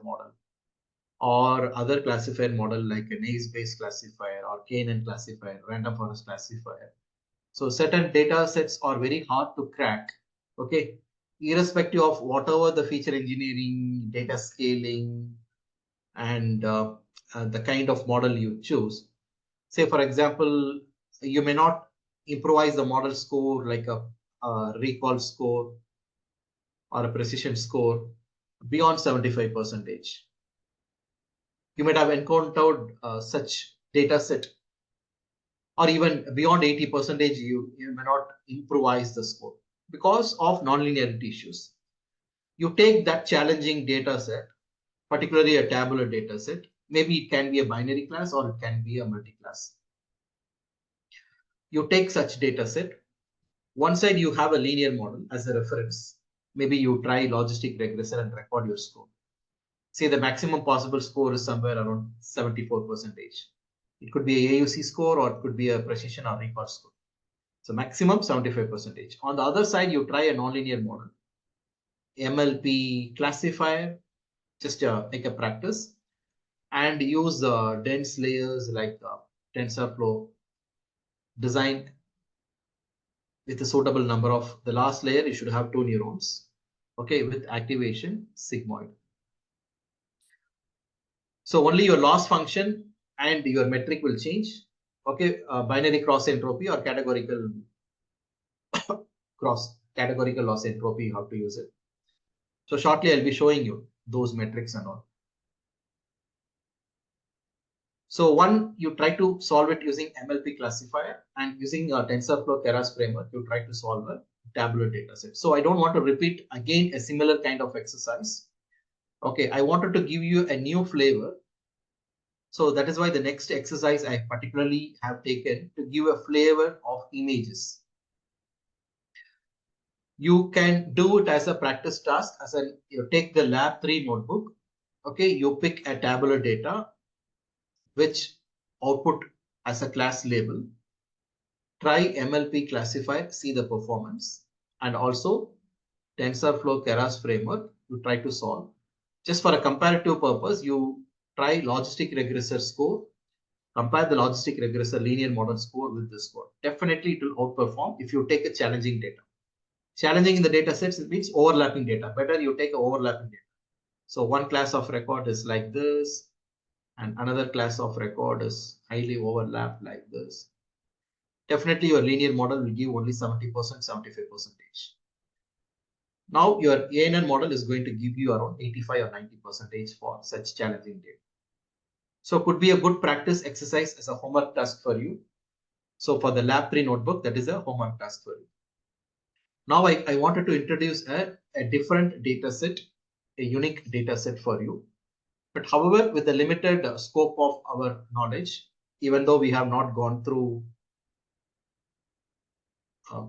model or other classifier model like a NAICS-based classifier or KNN classifier, random forest classifier. So certain data sets are very hard to crack, okay, irrespective of whatever the feature engineering, data scaling, and the kind of model you choose. Say, for example, you may not improvise the model score like a recall score or a precision score beyond 75%. You might have encountered such data set, or even beyond 80%, you may not improvise the score because of nonlinearity issues. You take that challenging data set, particularly a tabular data set, maybe it can be a binary class or it can be a multi-class. You take such data set. One side you have a linear model as a reference. Maybe you try logistic regressor and record your score. Say the maximum possible score is somewhere around 74%. It could be a AUC score or it could be a precision or recall score. So maximum 75%. On the other side, you try a nonlinear model, MLP classifier, just make a practice, and use dense layers like TensorFlow design with a suitable number of the last layer. You should have 2 neurons, okay, with activation sigmoid. So only your loss function and your metric will change, okay, binary cross entropy or categorical loss entropy, you have to use it. So shortly I'll be showing you those metrics and all. So one, you try to solve it using MLP classifier, and using a TensorFlow-Keras framework, you try to solve a tabular data set. So I don't want to repeat again a similar kind of exercise. Okay, I wanted to give you a new flavor. So that is why the next exercise I particularly have taken to give a flavor of images. You can do it as a practice task. You take the lab 3 notebook. Okay, you pick a tabular data which output as a class label. Try MLP classifier, see the performance, and also TensorFlow-Keras framework you try to solve. Just for a comparative purpose, you try logistic regressor score, compare the logistic regressor linear model score with this score. Definitely it will outperform if you take a challenging data. Challenging in the data sets, it means overlapping data. Better you take overlapping data. So one class of record is like this, and another class of record is highly overlapped like this. Definitely your linear model will give only 70%, 75%. Now your ANN model is going to give you around 85 or 90% for such challenging data. So could be a good practice exercise as a homework task for you. So for the lab 3 notebook, that is a homework task for you. Now I wanted to introduce a different data set, a unique data set for you. But however, with the limited scope of our knowledge, even though we have not gone through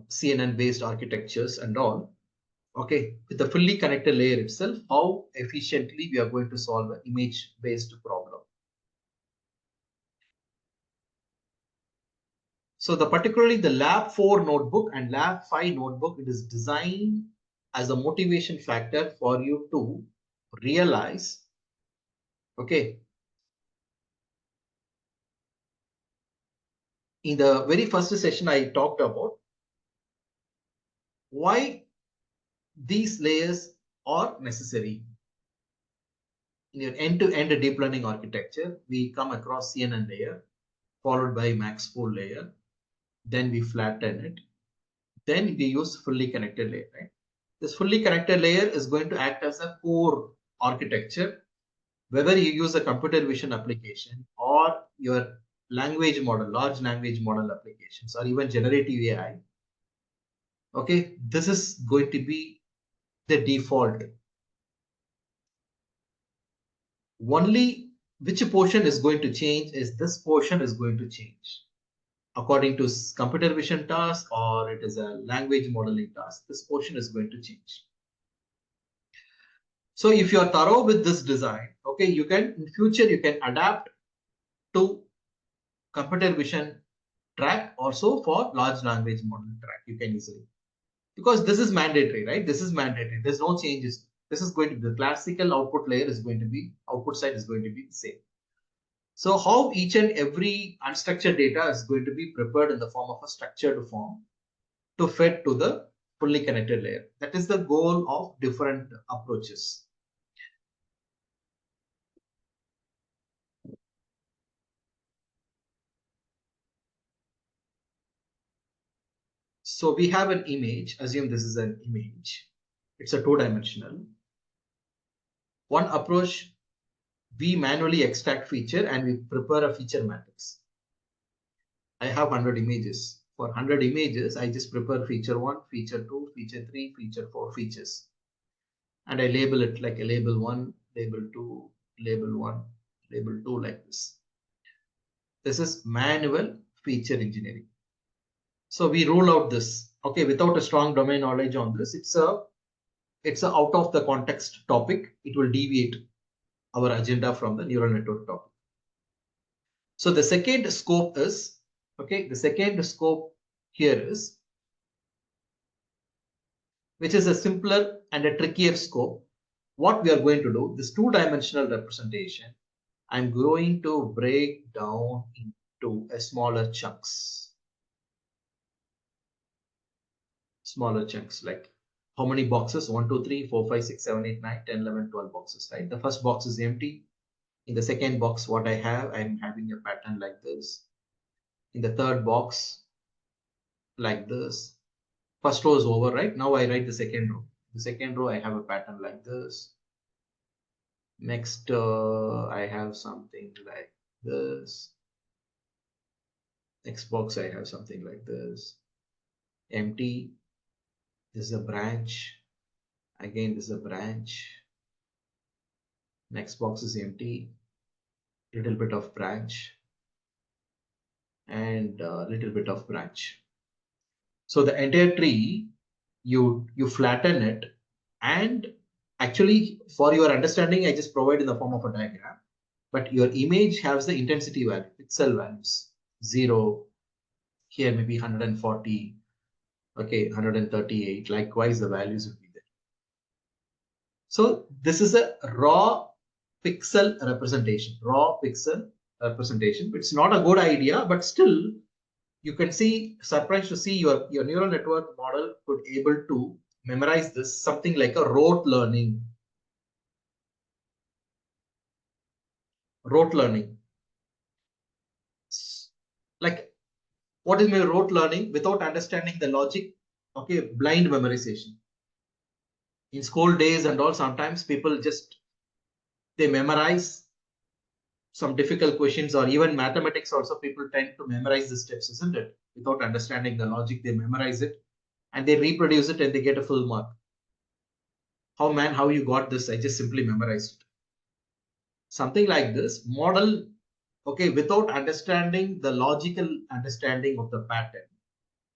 CNN based architectures and all, okay, with the fully connected layer itself, how efficiently we are going to solve an image based problem. So particularly the lab 4 notebook and lab 5 notebook, it is designed as a motivation factor for you to realize, okay, in the very first session I talked about why these layers are necessary. In your end-to-end deep learning architecture, we come across CNN layer followed by max4 layer, then we flatten it, then we use fully connected layer, right? This fully connected layer is going to act as a core architecture, whether you use a computer vision application or your language model, large language model applications, or even generative AI. Okay, this is going to be the default. Only which portion is going to change is this portion is going to change. According to computer vision task or it is a language modeling task, this portion is going to change. So if you are thorough with this design, okay, you can in future you can adapt to computer vision track also for large language model track. You can easily, because this is mandatory, right? This is mandatory. There's no changes. This is going to be the classical output layer is going to be, output side is going to be the same. So how each and every unstructured data is going to be prepared in the form of a structured form to fed to the fully connected layer. That is the goal of different approaches. So we have an image, assume this is an image. It's a two-dimensional. One approach, we manually extract feature and we prepare a feature matrix. I have 100 images. For 100 images, I just prepare feature 1, feature 2, feature 3, feature 4 features. And I label it like a label 1, label 2, label 1, label 2 like this. This is manual feature engineering. So we roll out this, okay, without a strong domain knowledge on this, it's a out of the context topic. It will deviate our agenda from the neural network topic. So the second scope is, okay, the second scope here is, which is a simpler and a trickier scope. What we are going to do, this two-dimensional representation, I'm going to break down into a smaller chunks. Smaller chunks, like how many boxes? 1, 2, 3, 4, 5, 6, 7, 8, 9, 10, 11, 12 boxes, right? The first box is empty. In the second box, what I have, I'm having a pattern like this. In the third box, like this. First row is over, right? Now I write the second row. The second row, I have a pattern like this. Next, I have something like this. Next box, I have something like this. Empty. This is a branch. Again, this is a branch. Next box is empty. Little bit of branch. And a little bit of branch. So the entire tree, you flatten it, and actually for your understanding, I just provide in the form of a diagram. But your image has the intensity value, pixel values, 0, here maybe 140, okay, 138. Likewise, the values will be there. So this is a raw pixel representation. Raw pixel representation. It's not a good idea, but still, you can see, surprised to see your neural network model could able to memorize this, something like a rote learning. Rote learning. Like, what is my rote learning? Without understanding the logic, okay, blind memorization. In school days and all, sometimes people just, they memorize some difficult questions, or even mathematics also, people tend to memorize the steps, isn't it? Without understanding the logic, they memorize it and they reproduce it and they get a full mark. How you got this? I just simply memorized it. Something like this model, okay, without understanding the logical understanding of the pattern,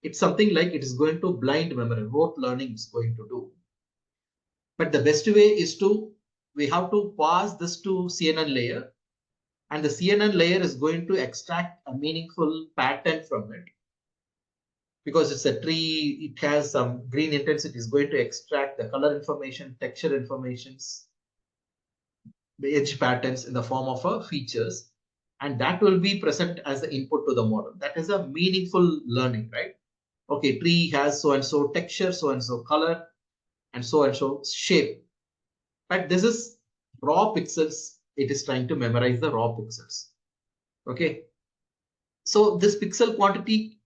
it's something like it is going to blind memory, rote learning is going to do. But the best way is to, we have to pass this to CNN layer, and the CNN layer is going to extract a meaningful pattern from it. Because it's a tree, it has some green intensity, is going to extract the color information, texture informations, the edge patterns in the form of features, and that will be present as the input to the model. That is a meaningful learning, right? Okay, tree has so and so texture, so and so color, and so shape. But this is raw pixels. It is trying to memorize the raw pixels. Okay. So this pixel quantity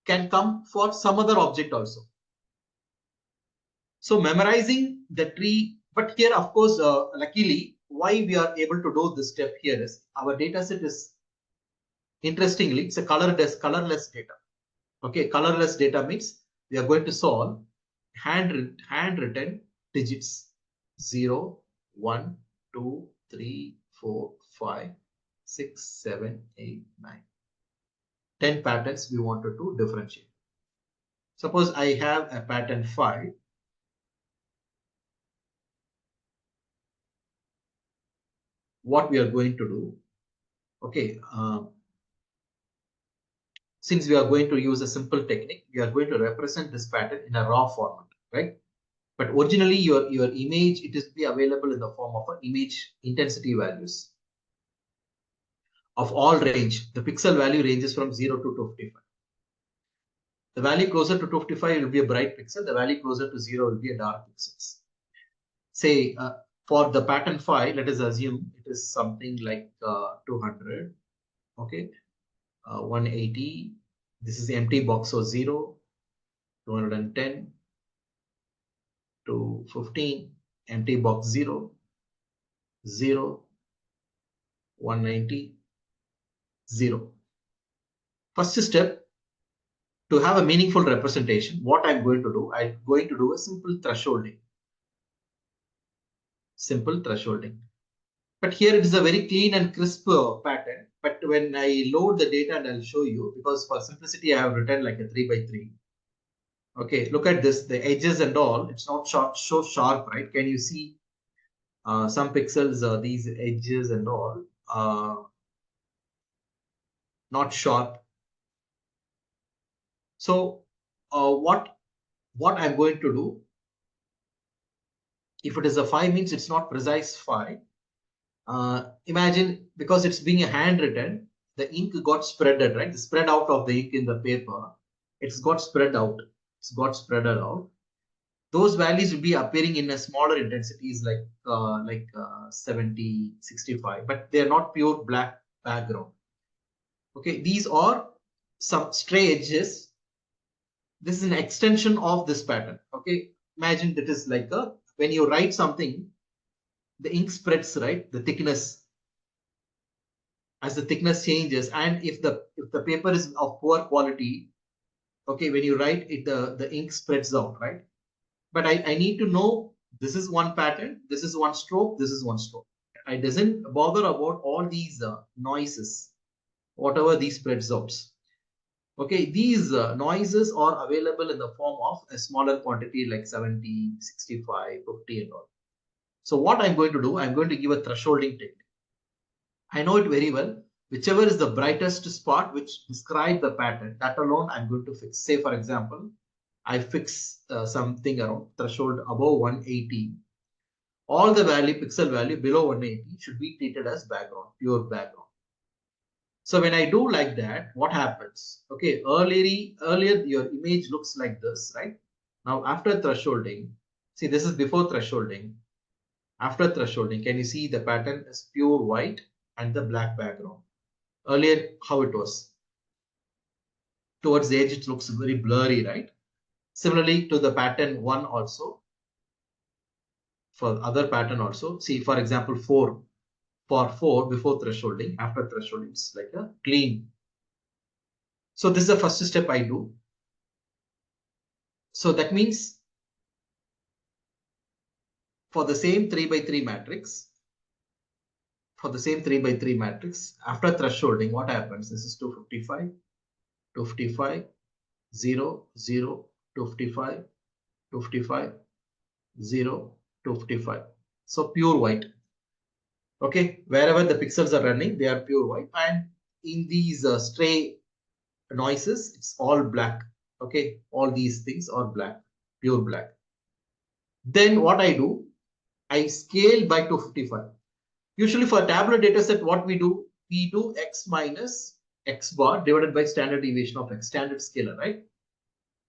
can come for some other object also. So memorizing the tree, but here, of course, luckily, why we are able to do this step here is our data set is, interestingly, it's a colorless data. Okay, colorless data means we are going to solve handwritten digits 0, 1, 2, 3, 4, 5, 6, 7, 8, 9. 10 patterns we wanted to differentiate. Suppose I have a pattern 5. What we are going to do, okay, since we are going to use a simple technique, we are going to represent this pattern in a raw format, right? But originally your image, it is be available in the form of image intensity values of all range. The pixel value ranges from 0 to 255. The value closer to 255 will be a bright pixel. The value closer to 0 will be a dark pixels. Say for the pattern 5, let us assume it is something like 200. Okay, 180. This is the empty box, so 0, 210, 215, empty box 0, 0, 190, 0. First step, to have a meaningful representation, what I'm going to do, I'm going to do a simple thresholding. Simple thresholding. But here it is a very clean and crisp pattern. But when I load the data, and I'll show you, because for simplicity, I have written like a 3 by 3. Okay, look at this, the edges and all, it's not so sharp, right? Can you see some pixels, these edges and all, not sharp. So what I'm going to do, if it is a 5 means it's not precise 5. Imagine, because it's being a handwritten, the ink got spreaded, right? The spread out of the ink in the paper, it's got spread out. It's got spread out. Those values will be appearing in a smaller intensities like 70, 65, but they are not pure black background. Okay, these are some stray edges. This is an extension of this pattern. Okay, imagine that is like when you write something, the ink spreads, right? The thickness, as the thickness changes, and if the paper is of poor quality, okay, when you write it, the ink spreads out, right? But I need to know this is one pattern, this is one stroke, this is one stroke. I doesn't bother about all these noises, whatever these spreads out. Okay, these noises are available in the form of a smaller quantity like 70, 65, 50 and all. So what I'm going to do, I'm going to give a thresholding technique. I know it very well. Whichever is the brightest spot which describe the pattern, that alone I'm going to fix. Say for example, I fix something around threshold above 180. All the pixel value below 180 should be treated as background, pure background. So when I do like that, what happens? Okay, earlier your image looks like this, right? Now after thresholding, see this is before thresholding. After thresholding, can you see the pattern is pure white and the black background? Earlier, how it was? Towards the edge, it looks very blurry, right? Similarly to the pattern 1 also. For other pattern also, see for example 4. For 4 before thresholding, after thresholding, it's like a clean. So this is the first step I do. So that means for the same 3 by 3 matrix, after thresholding, what happens? This is 255, 255, 0, 0, 255, 255, 0, 255. So pure white. Okay, wherever the pixels are running, they are pure white, and in these stray noises, it's all black. Okay, all these things are black, pure black. Then what I do, I scale by 255. Usually for tabular data set, what we do x minus x bar divided by standard deviation of x, standard scalar, right?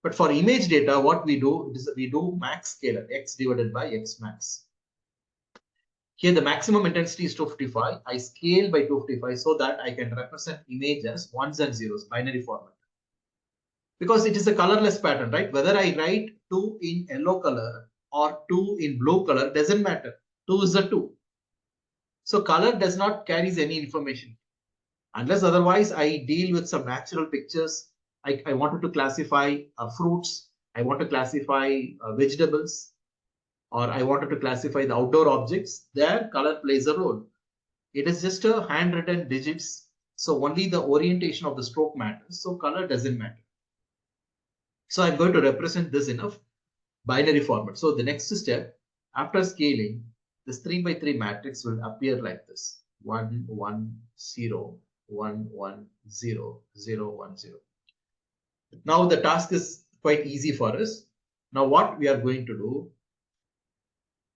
But for image data, what we do is we do max scalar, x divided by x max. Here the maximum intensity is 255. I scale by 255 so that I can represent image as ones and zeros, binary format. Because it is a colorless pattern, right? Whether I write 2 in yellow color or 2 in blue color, doesn't matter. 2 is a 2. So color does not carry any information. Unless otherwise I deal with some natural pictures. I wanted to classify fruits. I want to classify vegetables. Or I wanted to classify the outdoor objects. There color plays a role. It is just a handwritten digits. So only the orientation of the stroke matters. So color doesn't matter. So I'm going to represent this in a binary format. So the next step, after scaling, this 3 by 3 matrix will appear like this: 1, 1, 0, 1, 1, 0, 0, 1, 0. Now the task is quite easy for us. Now what we are going to do,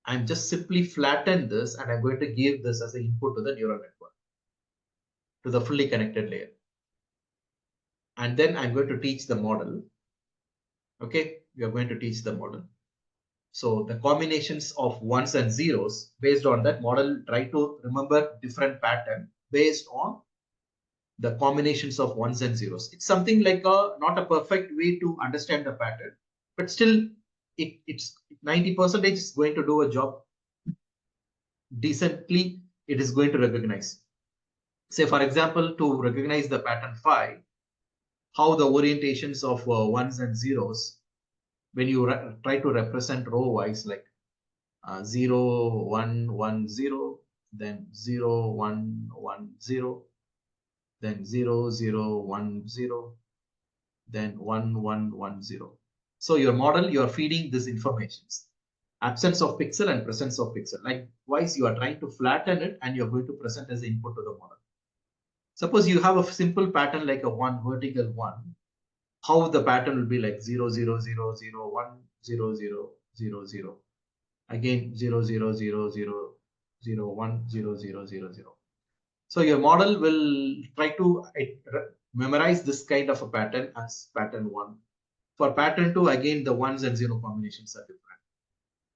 I'm just simply flatten this and I'm going to give this as an input to the neural network, to the fully connected layer. And then I'm going to teach the model. Okay, we are going to teach the model. So the combinations of ones and zeros, based on that model, try to remember different pattern based on the combinations of ones and zeros. It's something like not a perfect way to understand the pattern, but still it's 90% is going to do a job decently. It is going to recognize. Say, for example, to recognize the pattern 5, how the orientations of ones and zeros, when you try to represent row wise, like 0, 1, 1, 0, then 0, 1, 1, 0, then 0, 0, 1, 0, then 1, 1, 1, 0. So your model, you are feeding these informations. Absence of pixel and presence of pixel. Likewise, you are trying to flatten it and you're going to present as input to the model. Suppose you have a simple pattern like a 1, vertical 1. How the pattern will be like 0, 0, 0, 0, 1, 0, 0, 0, 0. Again 0, 0, 0, 0, 0, 1, 0, 0, 0, 0. So your model will try to memorize this kind of a pattern as pattern 1. For pattern 2, again the ones and zero combinations are different.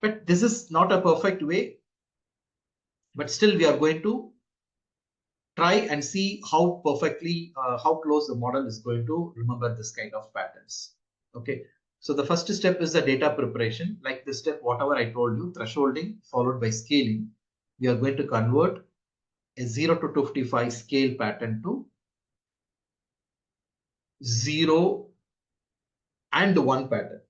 But this is not a perfect way. But still we are going to try and see how perfectly, how close the model is going to remember this kind of patterns. Okay. So the first step is the data preparation. Like this step, whatever I told you, thresholding followed by scaling. We are going to convert a 0 to 255 scale pattern to 0 and 1 pattern,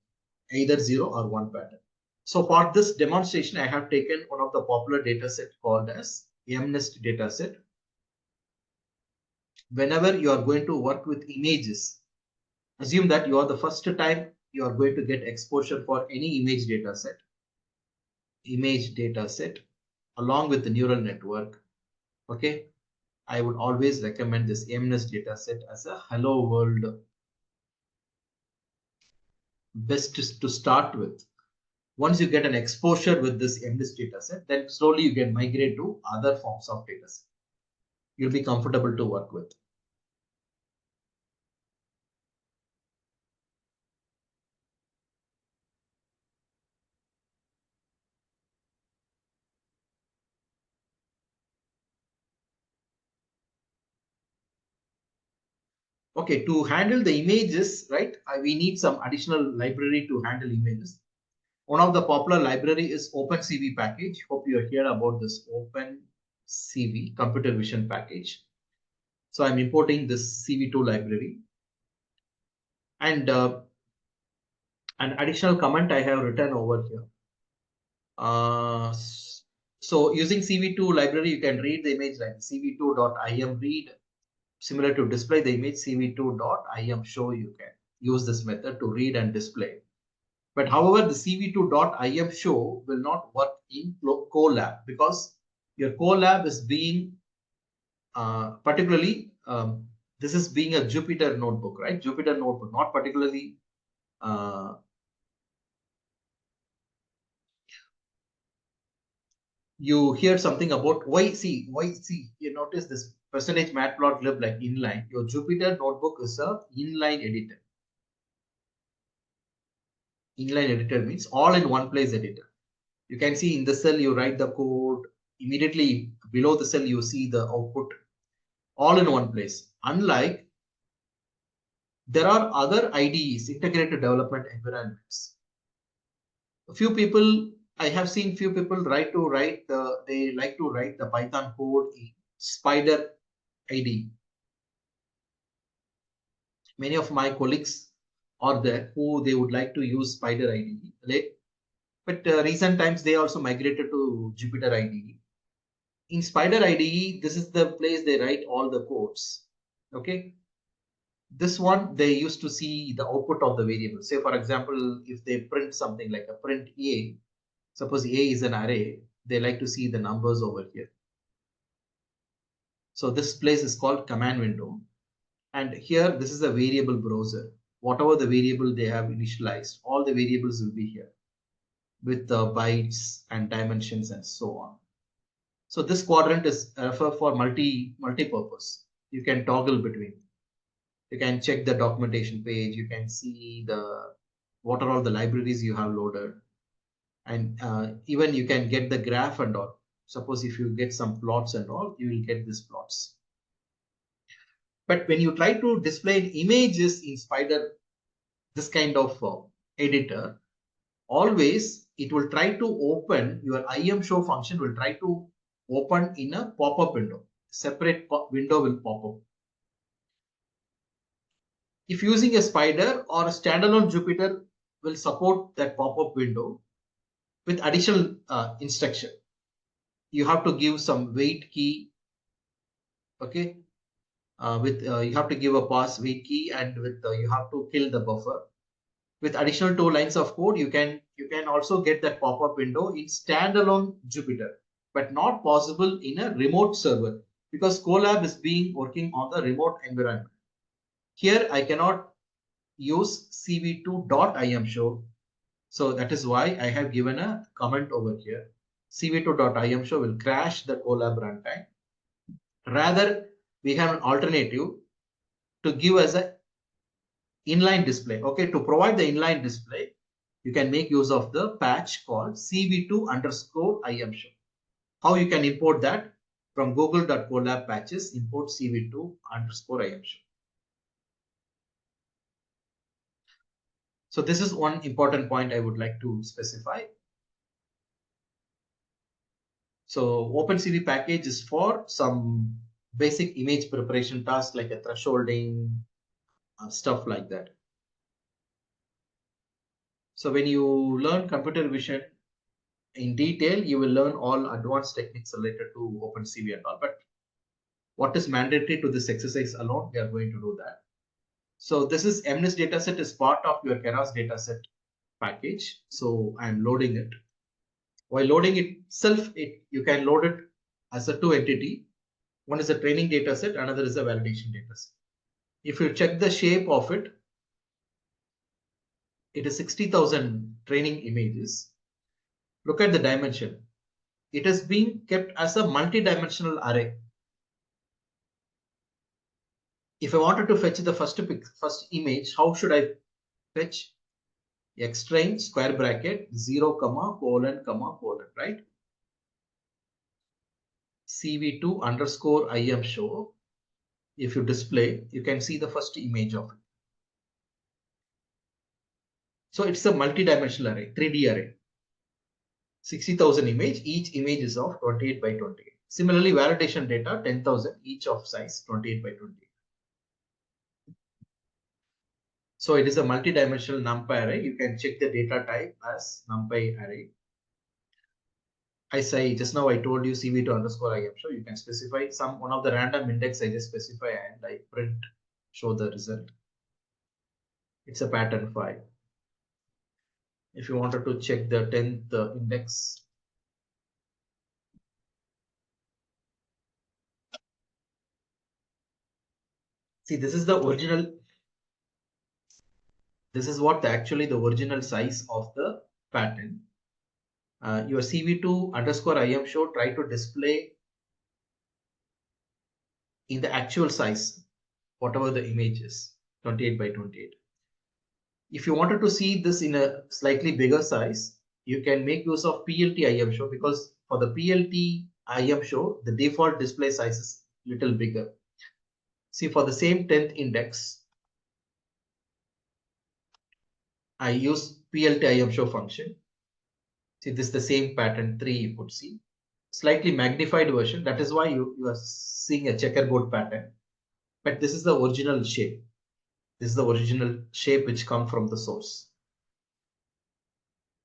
either 0 or 1 pattern. So for this demonstration, I have taken one of the popular dataset called as MNIST dataset. Whenever you are going to work with images, assume that you are the first time you are going to get exposure for any image dataset along with the neural network. Okay, I would always recommend this MNIST dataset as a hello world best to start with. Once you get an exposure with this MNIST dataset, then slowly you can migrate to other forms of dataset. You'll be comfortable to work with. Okay, to handle the images, right, we need some additional library to handle images. One of the popular library is OpenCV package. Hope you heard about this OpenCV computer vision package. So I'm importing this CV2 library. And an additional comment I have written over here. So using CV2 library, you can read the image like cv2.im read. Similar to display the image, cv2.im show, you can use this method to read and display. But however, the cv2.im show will not work in Colab because your Colab is being particularly, this is being a Jupyter notebook, right? Jupyter notebook, not particularly you hear something about YC, you notice this percentage matplotlib like inline. Your Jupyter notebook is a inline editor. Inline editor means all in one place editor. You can see in the cell you write the code, immediately below the cell you see the output, all in one place. Unlike there are other IDEs, integrated development environments. A few people, I have seen few people they like to write the Python code in Spider IDE. Many of my colleagues are there who they would like to use Spider IDE. But recent times they also migrated to Jupyter IDE. In Spider IDE, this is the place they write all the codes. Okay. This one, they used to see the output of the variable. Say, for example, if they print something like a print A, suppose A is an array, they like to see the numbers over here. So this place is called command window. And here, this is a variable browser. Whatever the variable they have initialized, all the variables will be here. with the bytes and dimensions and so on. So this quadrant is referred for multi-purpose. You can toggle between. You can check the documentation page. You can see what are all the libraries you have loaded, and even you can get the graph and all. Suppose if you get some plots and all, you will get these plots. But when you try to display images in Spider, this kind of editor, always it will try to open your IMShow function will try to open in a pop-up window. Separate window will pop up. If using a Spider or a standalone Jupyter will support that pop-up window with additional instruction. You have to give some wait key. Okay. You have to give a pass wait key, and with you have to kill the buffer. With additional 2 lines of code, you can also get that pop-up window in standalone Jupyter, but not possible in a remote server because Colab is working on the remote environment. Here I cannot use cv2.imshow, so that is why I have given a comment over here. cv2.imshow will crash the Colab runtime. Rather, we have an alternative to give us a inline display. Okay, to provide the inline display, you can make use of the patch called cv2_imshow. How you can import that? From google.colab patches, import cv2_imshow. So this is one important point I would like to specify. So OpenCV package is for some basic image preparation tasks like a thresholding, stuff like that. So when you learn computer vision in detail, you will learn all advanced techniques related to OpenCV and all. But what is mandatory to this exercise alone, we are going to do that. So this is MNIST dataset is part of your Keras dataset package. So I'm loading it. While loading itself, you can load it as a 2 entity. One is a training dataset, another is a validation dataset. If you check the shape of it, it is 60,000 training images. Look at the dimension. It is being kept as a multi-dimensional array. If I wanted to fetch the first image, how should I fetch? Xtrain square bracket 0, colon, colon, right? cv2_imshow. If you display, you can see the first image of it. So it's a multi-dimensional array, 3D array. 60,000 image, each image is of 28 by 28. Similarly, validation data 10,000, each of size 28 by 28. So it is a multi-dimensional NumPy array. You can check the data type as NumPy array. As I just now I told you cv2_imshow, you can specify one of the random index I just specify and I print, show the result. It's a pattern file. If you wanted to check the 10th index, see, this is the original. This is what actually the original size of the pattern. Your cv2_imshow try to display in the actual size, whatever the image is, 28 by 28. If you wanted to see this in a slightly bigger size, you can make use of PLT-IMShow, because for the PLT-IMShow, the default display size is little bigger. See, for the same 10th index, I use PLT-IMShow function. See, this is the same pattern 3 you could see. Slightly magnified version. That is why you are seeing a checkerboard pattern. But this is the original shape. This is the original shape which comes from the source.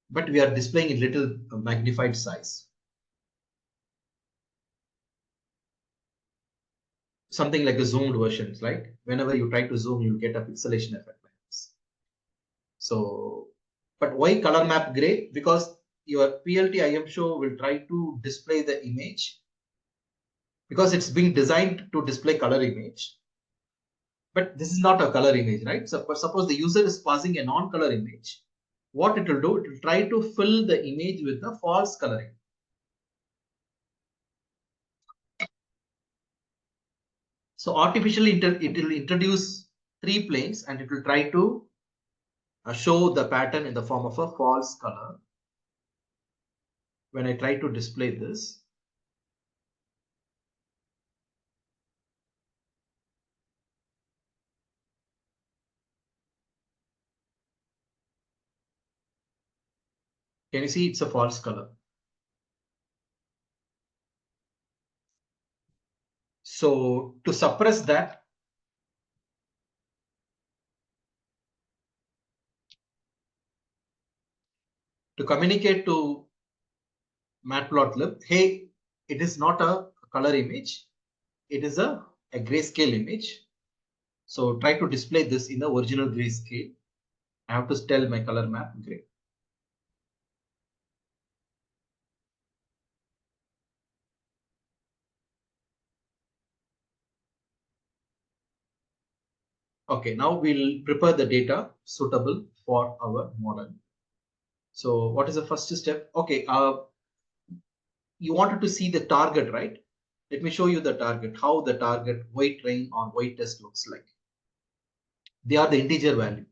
But we are displaying in little magnified size. Something like a zoomed version, right? Whenever you try to zoom, you get a pixelation effect like this. So, but why color map gray? Because your PLT-IMShow will try to display the image because it's being designed to display color image. But this is not a color image, right? So suppose the user is passing a non-color image. what it will do, it will try to fill the image with the false coloring. So artificially it will introduce 3 planes and it will try to show the pattern in the form of a false color. When I try to display this, can you see it's a false color? So to suppress that, to communicate to matplotlib, hey, it is not a color image, it is a grayscale image. So try to display this in the original grayscale. I have to tell my color map gray. Okay, now we'll prepare the data suitable for our model. So what is the first step? Okay, you wanted to see the target, right? Let me show you the target, how the target weight train or weight test looks like. They are the integer value.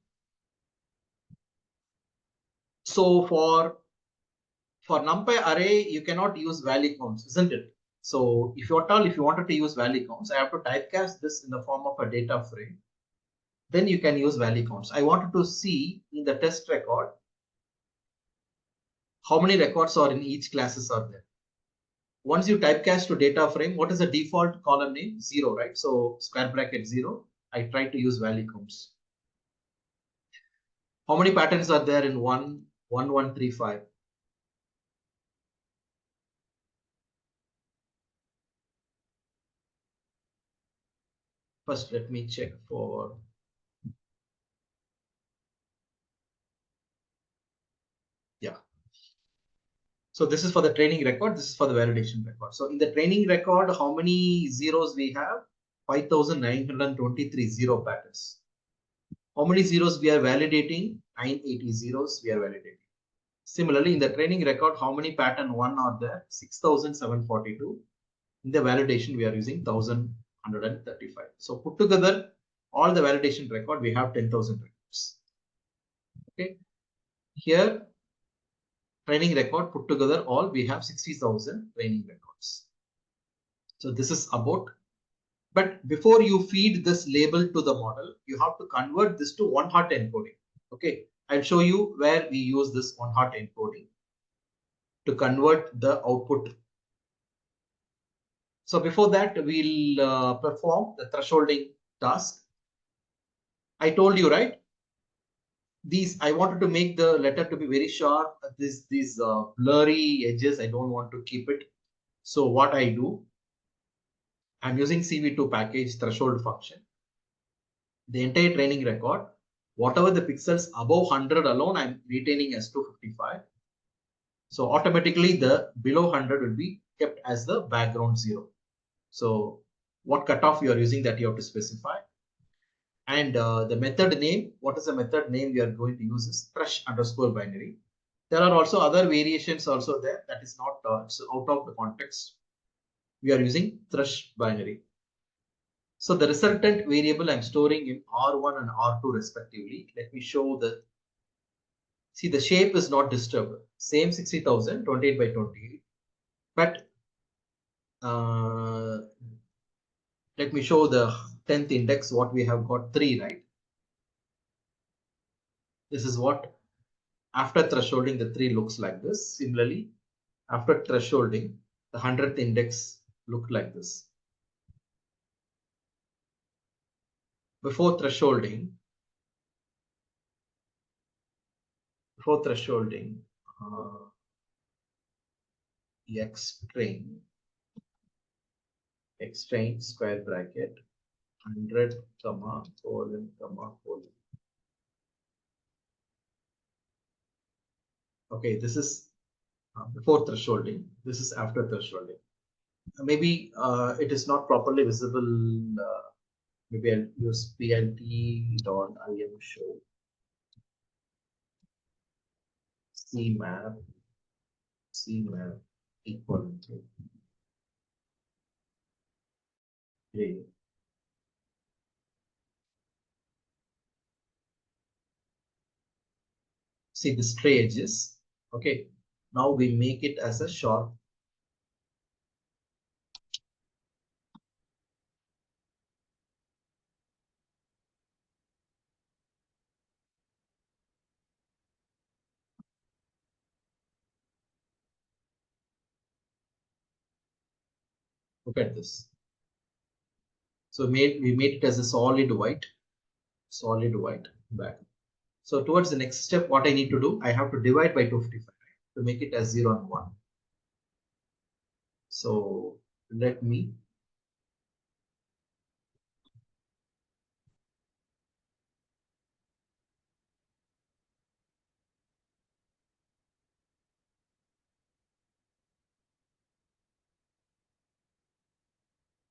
So for NumPy array, you cannot use value counts, isn't it? So if you wanted to use value counts, I have to typecast this in the form of a data frame. Then you can use value counts. I wanted to see in the test record how many records are in each classes are there. Once you typecast to data frame, what is the default column name? 0, right? So square bracket 0. I try to use value counts. How many patterns are there in 1135? First, let me check for. Yeah. So this is for the training record. This is for the validation record. So in the training record, how many zeros we have? 5,923 zero patterns. How many zeros we are validating? 980 zeros we are validating. Similarly, in the training record, how many pattern 1 are there? 6,742. In the validation, we are using 1,135. So put together all the validation record, we have 10,000 records. Okay. Here, training record put together all, we have 60,000 training records. So this is about. But before you feed this label to the model, you have to convert this to one-hot encoding. Okay. I'll show you where we use this one-hot encoding to convert the output. So before that, we'll perform the thresholding task. I told you, right? I wanted to make the letter to be very sharp. These blurry edges, I don't want to keep it. So what I do, I'm using CV2 package threshold function. The entire training record, whatever the pixels above 100 alone, I'm retaining as 255. So automatically the below 100 will be kept as the background 0. So what cutoff you are using, that you have to specify. And the method name, what is the method name we are going to use is thresh_binary. There are also other variations also there, that is not it's out of the context. We are using thresh binary. So the resultant variable I'm storing in R1 and R2 respectively. Let me show see the shape is not disturbed. Same 60,000, 28 by 28. But let me show the 10th index, what we have got 3, right? This is what after thresholding the 3 looks like this. Similarly, after thresholding, the 100th index looked like this. Before thresholding, x train square bracket 100 comma colon comma colon. Okay, this is before thresholding. This is after thresholding. Maybe it is not properly visible. Maybe I'll use plt.im show. CMAP equal to 3. See the stray edges. Okay. Now we make it as a sharp. Look at this. So we made it as a solid white back. So towards the next step, what I need to do, I have to divide by 255 to make it as 0 and 1. So let me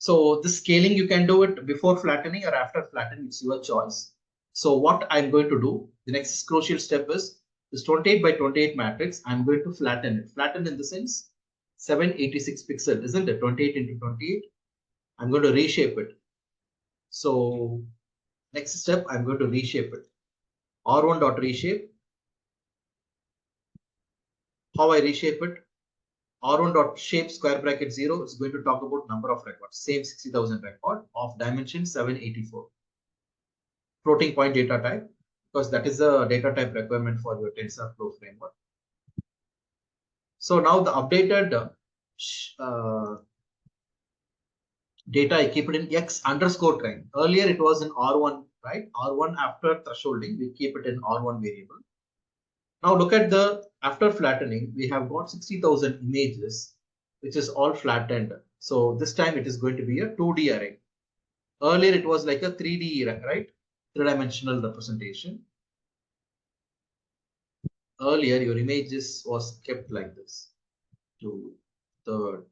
So the scaling, you can do it before flattening or after flattening, it's your choice. So what I'm going to do, the next crucial step is this 28 by 28 matrix. I'm going to flatten it. Flatten in the sense 786 pixel, isn't it? 28 into 28. I'm going to reshape it. So next step, I'm going to reshape it. R1 dot reshape. How I reshape it? R1 dot shape square bracket 0 is going to talk about number of records. Same 60,000 record of dimension 784. Floating point data type, because that is the data type requirement for your TensorFlow framework. So now the updated data, I keep it in X underscore train. Earlier it was in R1, right? R1 after thresholding, we keep it in R1 variable. Now look at the after flattening, we have got 60,000 images, which is all flattened. So this time it is going to be a 2D array. Earlier it was like a 3D, right? Three-dimensional representation. Earlier your images was kept like this. To third,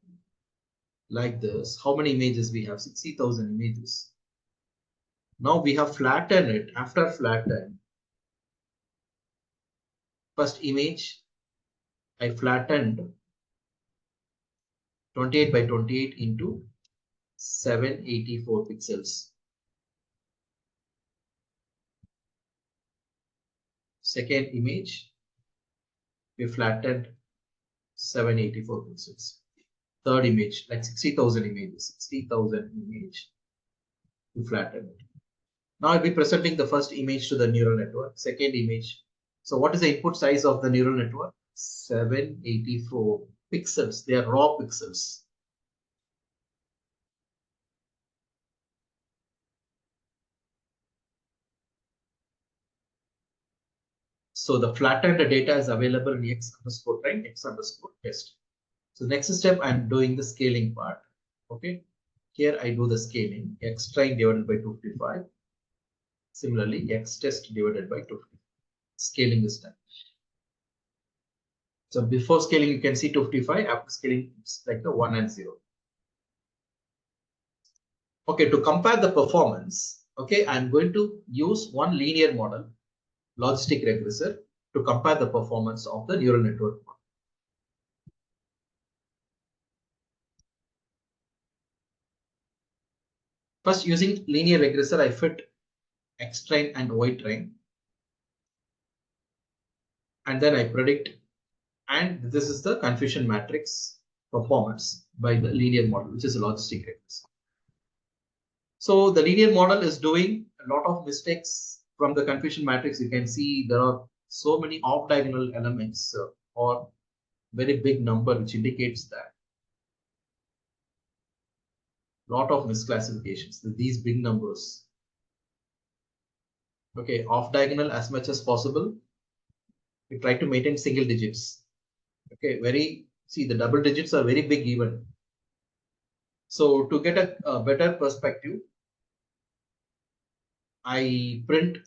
like this. How many images we have? 60,000 images. Now we have flattened it. After flatten, first image I flattened 28 by 28 into 784 pixels. Second image we flattened 784 pixels. Third image, like 60,000 images, 60,000 image we flattened it. Now I'll be presenting the first image to the neural network, second image. So what is the input size of the neural network? 784 pixels. They are raw pixels. So the flattened data is available in X underscore train, X underscore test. So next step, I'm doing the scaling part. Okay. Here I do the scaling. X train divided by 255. Similarly, X test divided by 250. Scaling is done. So before scaling, you can see 255. After scaling, it's like the 1 and 0. Okay, to compare the performance, okay, I'm going to use one linear model, logistic regressor, to compare the performance of the neural network model. First, using linear regressor, I fit X train and Y train, and then I predict, and this is the confusion matrix performance by the linear model, which is a logistic regressor. So the linear model is doing a lot of mistakes from the confusion matrix. You can see there are so many off diagonal elements or very big number, which indicates that lot of misclassifications, these big numbers. Okay, off diagonal as much as possible. We try to maintain single digits. Okay, see the double digits are very big even. So to get a better perspective, I print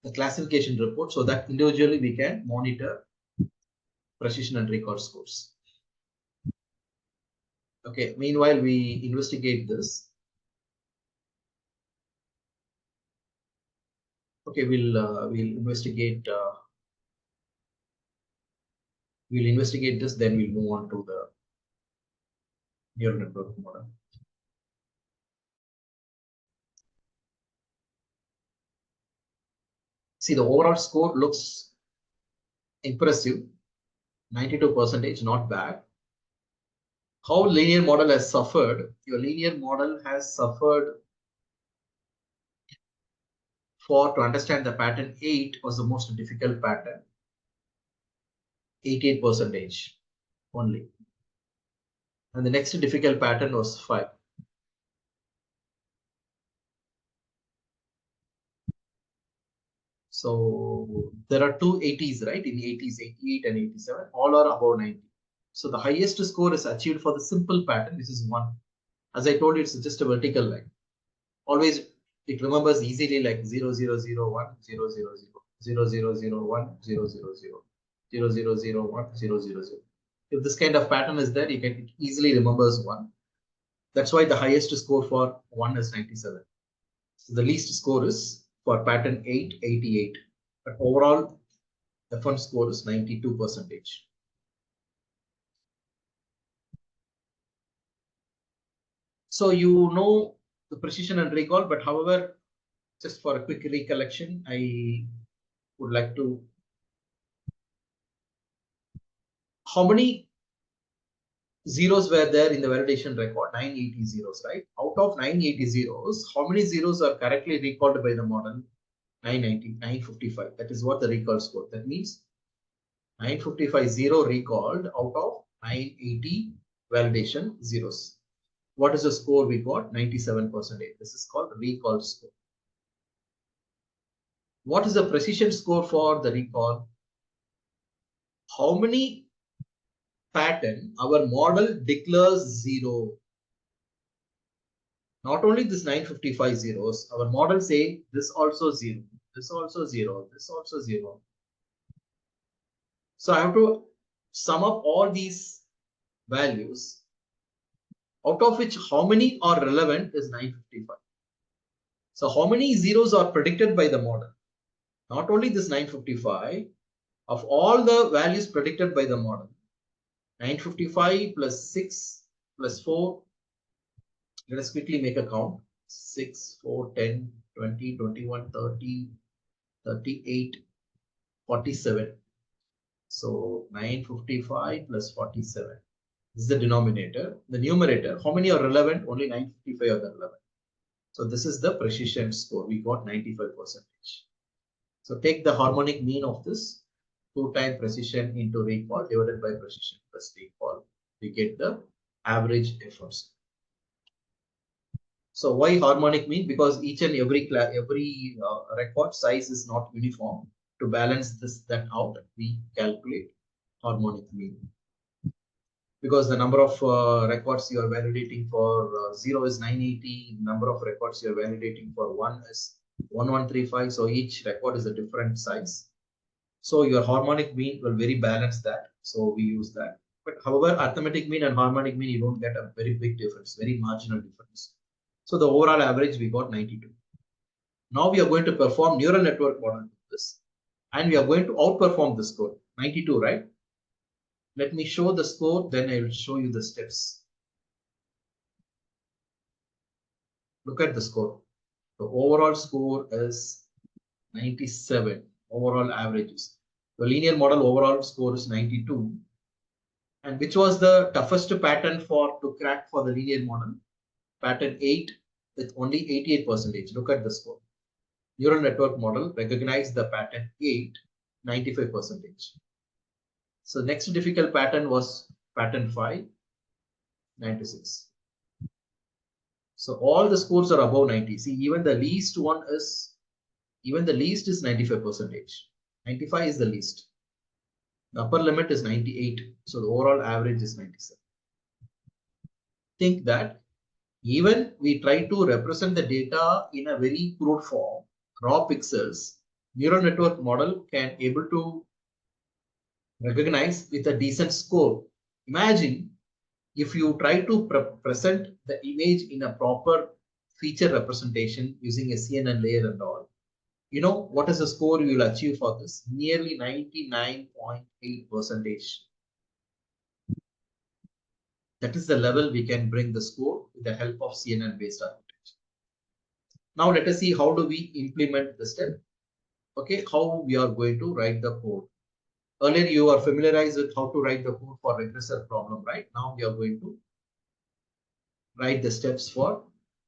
the classification report so that individually we can monitor precision and record scores. Okay, meanwhile we investigate this. Okay, we'll investigate We'll investigate this, then we'll move on to the neural network model. See, the overall score looks impressive, 92%, not bad. How linear model has suffered? Your linear model has suffered to understand the pattern 8 was the most difficult pattern, 88% only. And the next difficult pattern was 5. So there are two 80s, right? In 80s, 88 and 87, all are above 90. So the highest score is achieved for the simple pattern, which is 1. As I told you, it's just a vertical line. Always it remembers easily like 0, 0, 0, 1, 0, 0, 0, 0, 0, 0, 1, 0, 0, 0, 0, 0, 0, 1, 0, 0, 0. If this kind of pattern is there, you can easily remembers 1. That's why the highest score for 1 is 97. So the least score is for pattern 8, 88. But overall, the F1 score is 92%. So you know the precision and recall, but however, just for a quick recollection, I would like to. How many zeros were there in the validation record? 980 zeros, right? Out of 980 zeros, how many zeros are correctly recalled by the model? 990, 955. That is what the recall score. That means 955 zero recalled out of 980 validation zeros. What is the score we got? 97%. This is called recall score. What is the precision score for the recall? How many pattern our model declares 0? Not only this 955 zeros, our model say this also 0, this also 0, this also 0. So I have to sum up all these values, out of which how many are relevant is 955. So how many zeros are predicted by the model? Not only this 955, of all the values predicted by the model, 955 plus 6 plus 4, let us quickly make a count. 6, 4, 10, 20, 21, 30, 38, 47. So 955 plus 47. This is the denominator. The numerator, how many are relevant? Only 955 are relevant. So this is the precision score. We got 95%. So take the harmonic mean of this 2 times precision into recall divided by precision plus recall. We get the average effort. So why harmonic mean? Because each and every record size is not uniform. To balance that out, we calculate harmonic mean. Because the number of records you are validating for 0 is 980, number of records you are validating for 1 is 1135. So each record is a different size. So your harmonic mean will very balance that. So we use that. But however, arithmetic mean and harmonic mean, you don't get a very big difference, very marginal difference. So the overall average we got 92. Now we are going to perform neural network model with this, and we are going to outperform the score 92, right? Let me show the score, then I will show you the steps. Look at the score. The overall score is 97. Overall averages. The linear model overall score is 92. And which was the toughest pattern to crack for the linear model? Pattern 8 with only 88%. Look at the score. Neural network model recognized the pattern 8, 95%. So next difficult pattern was pattern 5, 96. So all the scores are above 90. See, even the least is 95%. 95 is the least. The upper limit is 98. So the overall average is 97. Think that even we try to represent the data in a very crude form, raw pixels, neural network model can able to recognize with a decent score. Imagine if you try to present the image in a proper feature representation using a CNN layer and all. You know what is the score you will achieve for this? Nearly 99.8%. That is the level we can bring the score with the help of CNN based architecture. Now let us see how do we implement the step. Okay, how we are going to write the code. Earlier you are familiarized with how to write the code for regressor problem, right? Now we are going to write the steps for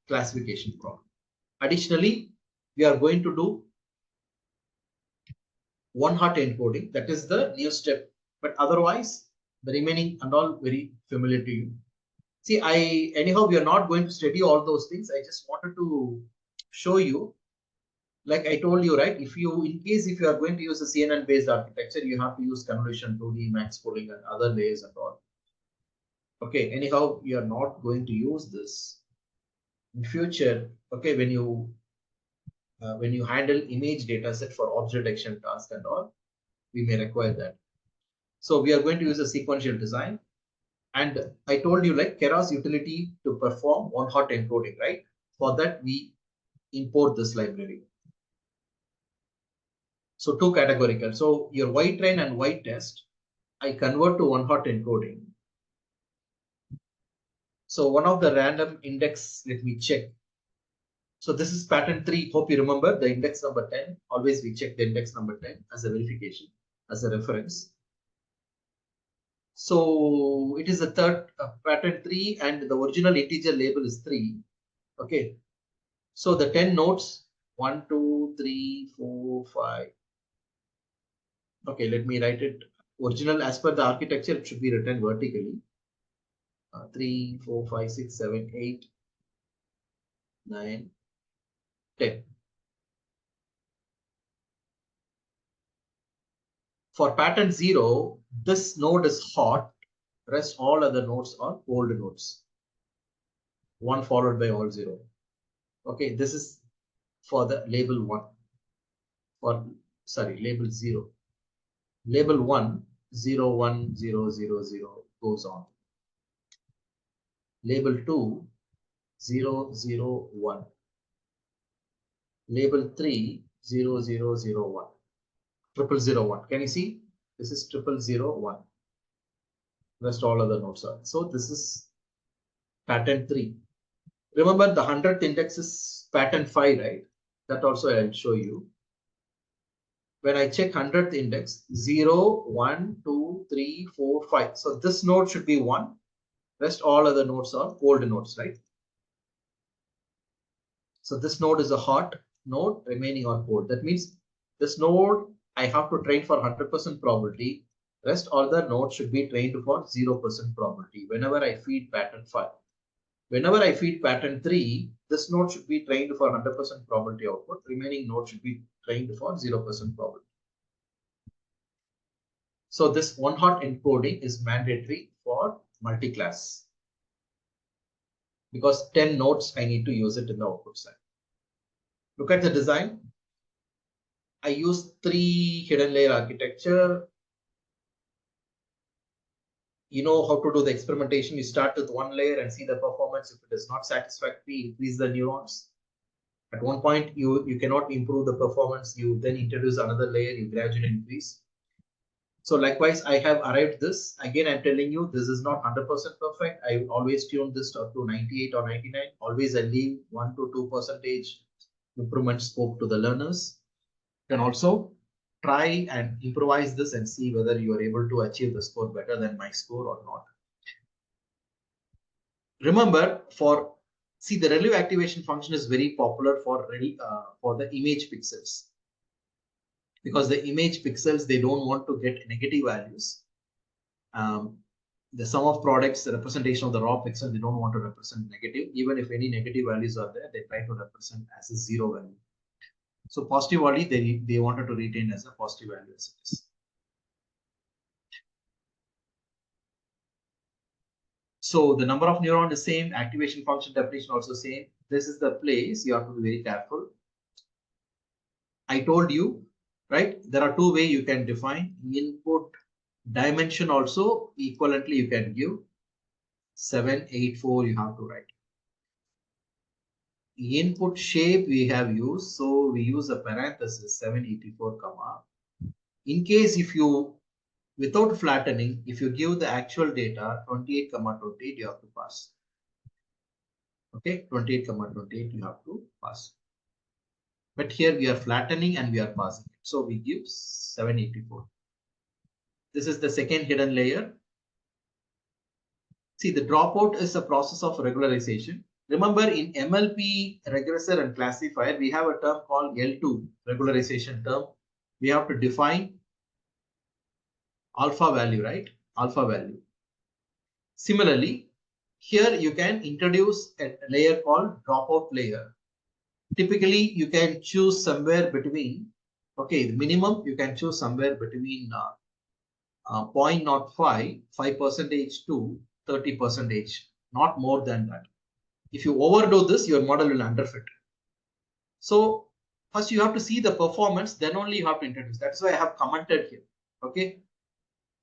classification problem. Additionally, we are going to do one-hot encoding. That is the new step. But otherwise, the remaining and all very familiar to you. See, anyhow, we are not going to study all those things. I just wanted to show you, like I told you, right? If you are going to use a CNN based architecture, you have to use convolution 2D, max pooling, and other layers and all. Okay, anyhow, we are not going to use this in future. Okay, when you handle image data set for object detection task and all, we may require that. So we are going to use a sequential design. And I told you, like, Keras utility to perform one-hot encoding, right? For that, we import this library. So two categorical. So your white train and white test, I convert to one-hot encoding. So one of the random index, let me check. So this is pattern 3. Hope you remember the index number 10. Always we check the index number 10 as a verification, as a reference. So it is a third pattern 3 and the original integer label is 3. Okay. So the 10 nodes 1, 2, 3, 4, 5. Okay, let me write it. Original as per the architecture, it should be written vertically. 3, 4, 5, 6, 7, 8, 9, 10. For pattern 0, this node is hot, rest all other nodes are cold nodes. 1 followed by all 0. Okay, this is for the label 1. Label 0. Label 1, 0, 1, 0, 0, 0 goes on. Label 2, 0, 0, 1. Label 3, 0, 0, 0, 1. 0001. Can you see? This is 0001. Rest all other nodes are. So this is pattern 3. Remember the 100th index is pattern 5, right? That also I'll show you. When I check 100th index, 0, 1, 2, 3, 4, 5. So this node should be 1. Rest all other nodes are cold nodes, right? So this node is a hot node, remaining are cold. That means this node I have to train for 100% probability. Rest all the nodes should be trained for 0% probability whenever I feed pattern 5. Whenever I feed pattern 3, this node should be trained for 100% probability output. Remaining node should be trained for 0% probability. So this one-hot encoding is mandatory for multi-class because 10 nodes I need to use it in the output side. Look at the design. I use 3 hidden layer architecture. You know how to do the experimentation. You start with 1 layer and see the performance. If it is not satisfactory, increase the neurons. At one point, you cannot improve the performance. You then introduce another layer, you gradually increase. So likewise, I have arrived this. Again, I'm telling you, this is not 100% perfect. I always tune this up to 98 or 99. Always I leave 1 to 2% improvement scope to the learners. You can also try and improvise this and see whether you are able to achieve the score better than my score or not. Remember, the relative activation function is very popular for the image pixels, because the image pixels, they don't want to get negative values. The sum of products, the representation of the raw pixel, they don't want to represent negative. Even if any negative values are there, they try to represent as a 0 value. So positive value, they wanted to retain as a positive value as it is. So the number of neuron is same, activation function definition also same. This is the place you have to be very careful. I told you, right? There are 2 ways you can define input dimension also equivalently you can give 784 you have to write. Input shape we have used, so we use a parenthesis 784 comma. In case if you Without flattening, if you give the actual data 28, 28, you have to pass. Okay, 28, 28, you have to pass. But here we are flattening and we are passing it. So we give 784. This is the second hidden layer. See, the dropout is a process of regularization. Remember, in MLP regressor and classifier, we have a term called L2 regularization term. We have to define alpha value, right? Alpha value. Similarly, here you can introduce a layer called dropout layer. Typically, you can choose somewhere between, okay, the minimum you can choose somewhere between 0.05, 5% to 30%, not more than that. If you overdo this, your model will underfit. So first you have to see the performance, then only you have to introduce. That's why I have commented here. Okay.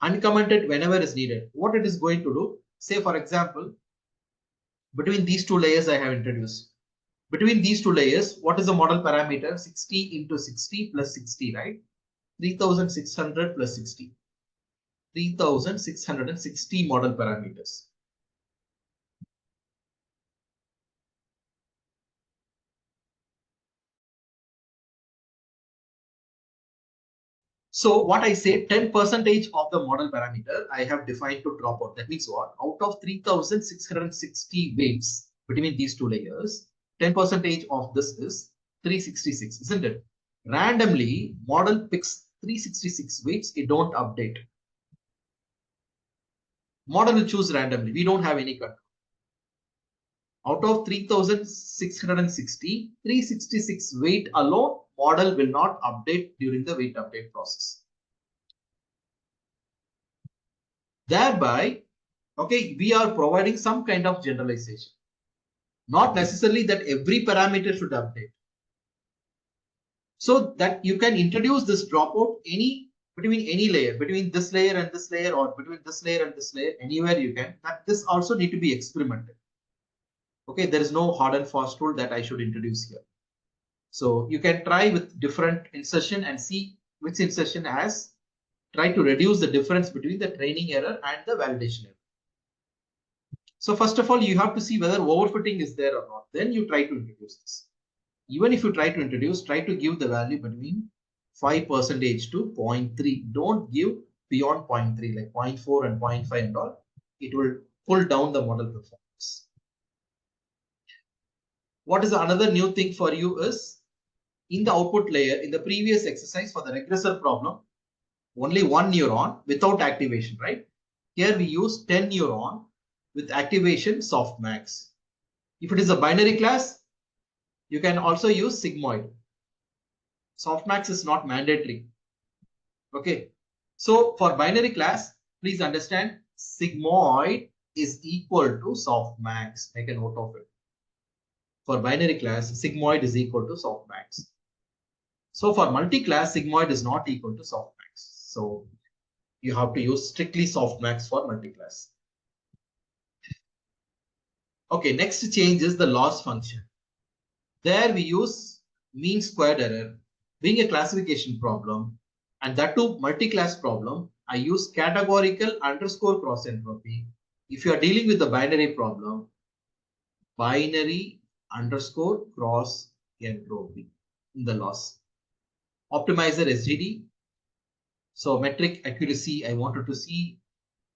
Uncommented whenever is needed. What it is going to do, say for example, between these two layers I have introduced. Between these two layers, what is the model parameter? 60 into 60 plus 60, right? 3600 plus 60. 3660 model parameters. So what I say, 10% of the model parameter I have defined to drop out. That means what? Out of 3660 weights between these two layers, 10% of this is 366, isn't it? Randomly, model picks 366 weights, it don't update. Model will choose randomly. We don't have any control. Out of 3660, 366 weight alone, model will not update during the weight update process. Thereby, okay, we are providing some kind of generalization. Not necessarily that every parameter should update. So that you can introduce this dropout between any layer, between this layer and this layer, or between this layer and this layer, anywhere you can. That this also need to be experimented. Okay, there is no hard and fast rule that I should introduce here. So you can try with different insertion and see which insertion has try to reduce the difference between the training error and the validation error. So first of all, you have to see whether overfitting is there or not. Then you try to introduce this. Even if you try to introduce, try to give the value between 5% to 0.3. Don't give beyond 0.3 like 0.4 and 0.5 and all. It will pull down the model performance. What is another new thing for you is in the output layer, in the previous exercise for the regressor problem, only one neuron without activation, right? Here we use 10 neuron with activation softmax. If it is a binary class, you can also use sigmoid. Softmax is not mandatory. Okay. So for binary class, please understand sigmoid is equal to softmax. Make a note of it. For binary class, sigmoid is equal to softmax. So for multi-class, sigmoid is not equal to softmax. So you have to use strictly softmax for multi-class. Okay, next change is the loss function. There we use mean squared error. Being a classification problem, and that too multi-class problem, I use categorical underscore cross entropy. If you are dealing with the binary problem, binary underscore cross entropy in the loss. Optimizer SGD. So metric accuracy, I wanted to see,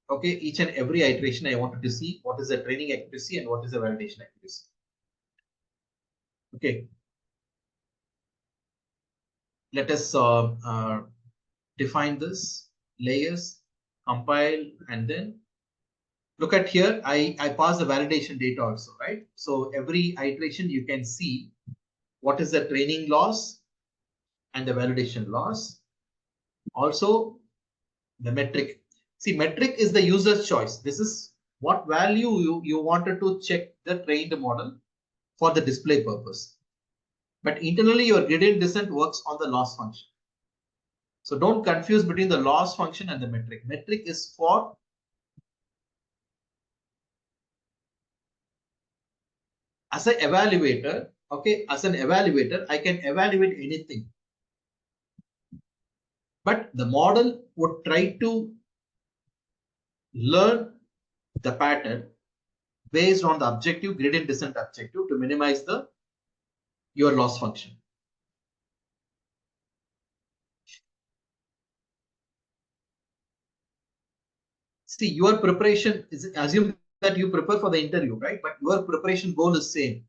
okay, each and every iteration I wanted to see what is the training accuracy and what is the validation accuracy. Okay. Let us define this layers, compile, and then look at here. I pass the validation data also, right? So every iteration you can see what is the training loss and the validation loss. Also the metric. See, metric is the user's choice. This is what value you wanted to check the trained model for the display purpose. But internally your gradient descent works on the loss function. So don't confuse between the loss function and the metric. Metric is for as an evaluator. Okay, as an evaluator, I can evaluate anything. But the model would try to learn the pattern based on the objective, gradient descent objective, to minimize your loss function. See, your preparation is, assume that you prepare for the interview, right? But your preparation goal is same.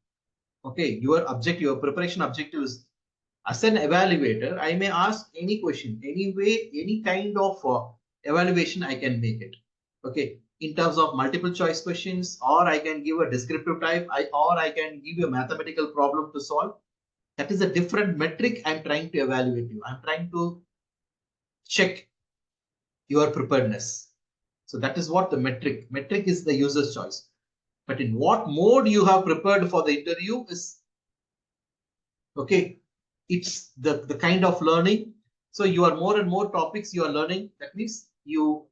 Okay, your objective, your preparation objective is, as an evaluator, I may ask any question, any way, any kind of evaluation I can make it. Okay, in terms of multiple choice questions, or I can give a descriptive type, or I can give you a mathematical problem to solve. That is a different metric I'm trying to evaluate you. I'm trying to check your preparedness. So that is what the metric is, the user's choice. But in what mode you have prepared for the interview is, okay, it's the kind of learning. So you are more and more topics you are learning. That means you,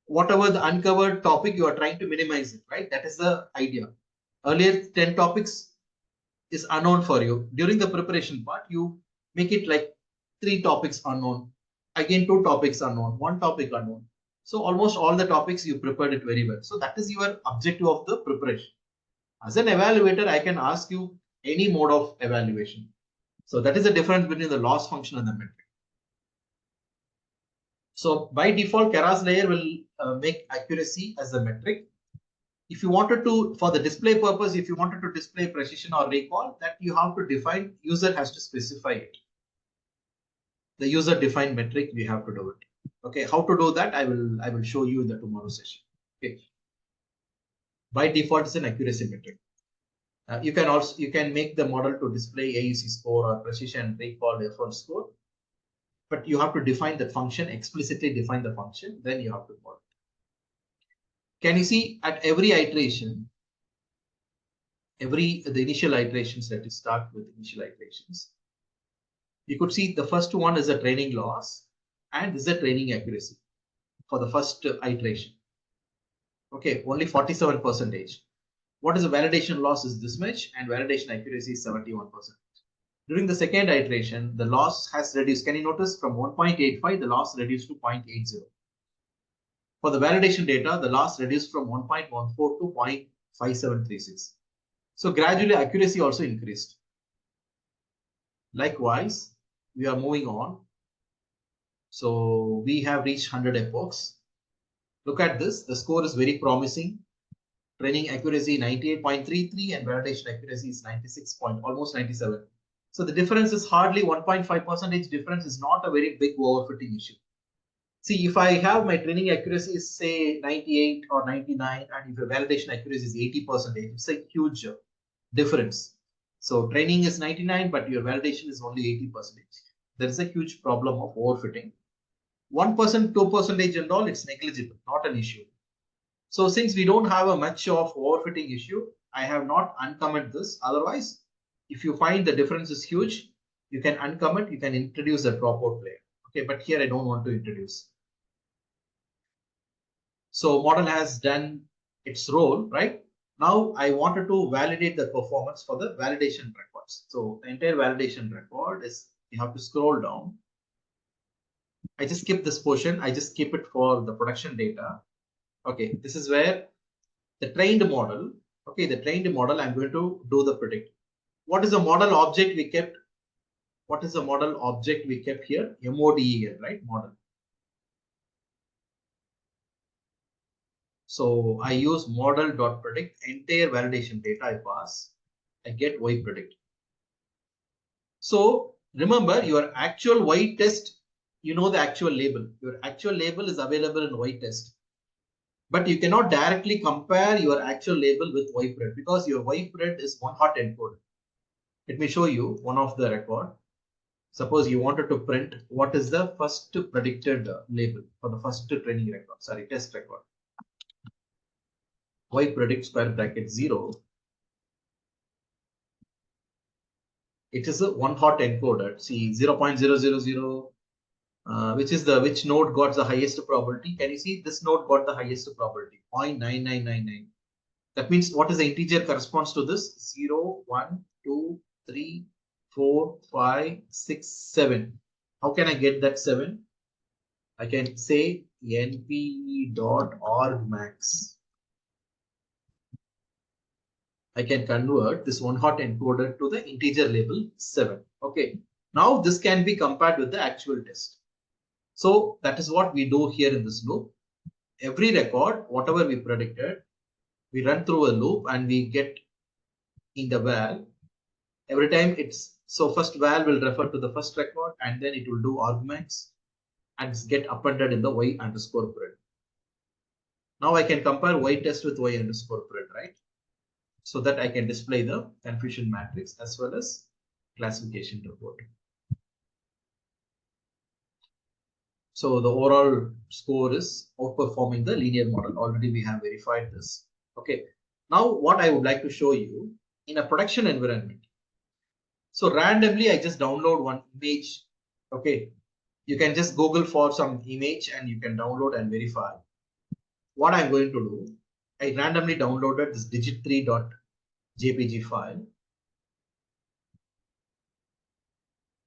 whatever the uncovered topic, you are trying to minimize it, right? That is the idea. Earlier 10 topics is unknown for you. During the preparation part, you make it like 3 topics unknown, again 2 topics unknown, 1 topic unknown. So almost all the topics you prepared it very well. So that is your objective of the preparation. As an evaluator, I can ask you any mode of evaluation. So that is the difference between the loss function and the metric. So by default, Keras layer will make accuracy as a metric. If you wanted to, for the display purpose, if you wanted to display precision or recall, that you have to define, user has to specify it. The user defined metric, we have to do it. Okay, how to do that? I will show you in the tomorrow session. Okay. By default, it's an accuracy metric. You can make the model to display AUC score or precision recall effort score, but you have to define that function, explicitly define the function, then you have to model. Can you see at every iteration, the initial iterations, that is start with initial iterations, you could see the first one is a training loss and this is a training accuracy for the first iteration. Okay, only 47%. What is the validation loss is this much and validation accuracy is 71%. During the second iteration, the loss has reduced. Can you notice from 1.85, the loss reduced to 0.80. For the validation data, the loss reduced from 1.14 to 0.5736. So gradually accuracy also increased. Likewise, we are moving on. So we have reached 100 epochs. Look at this. The score is very promising. Training accuracy 98.33 and validation accuracy is 96 point, almost 97. So the difference is hardly 1.5% difference, is not a very big overfitting issue. See, if I have my training accuracy is say 98 or 99, and if your validation accuracy is 80%, it's a huge difference. So training is 99, but your validation is only 80%. There is a huge problem of overfitting. 1%, 2% and all, it's negligible, not an issue. So since we don't have a much of overfitting issue, I have not uncommented this. Otherwise, if you find the difference is huge, you can uncomment, you can introduce a dropout layer. Okay, but here I don't want to introduce. So model has done its role, right? Now I wanted to validate the performance for the validation records. So the entire validation record is, you have to scroll down. I just skip this portion. I just keep it for the production data. Okay, this is where the trained model. Okay, the trained model, I'm going to do the predict. What is the model object we kept? What is the model object we kept here? MODEL, right? Model. So I use model.predict, entire validation data I pass, I get Y predict. So remember your actual Y test, you know the actual label. Your actual label is available in Y test. But you cannot directly compare your actual label with Y predict because your Y predict is one hot encoded. Let me show you one of the record. Suppose you wanted to print what is the first predicted label for the first training record, sorry, test record. Y predict square bracket 0. It is a one hot encoded. See 0.000, which node got the highest probability? Can you see this node got the highest probability? 0.9999. That means what is the integer corresponds to this? 0, 1, 2, 3, 4, 5, 6, 7. How can I get that 7? I can say np.orgmax. I can convert this one hot encoder to the integer label 7. Okay. Now this can be compared with the actual test. So that is what we do here in this loop. Every record, whatever we predicted, we run through a loop and we get in the val. Every time it's, so first val will refer to the first record and then it will do argmax and get appended in the y underscore pred. Now I can compare y test with y underscore pred, right? So that I can display the confusion matrix as well as classification report. So the overall score is outperforming the linear model. Already we have verified this. Okay. Now what I would like to show you in a production environment. So randomly I just download one image. Okay. You can just Google for some image and you can download and verify. What I'm going to do, I randomly downloaded this digit3.jpg file.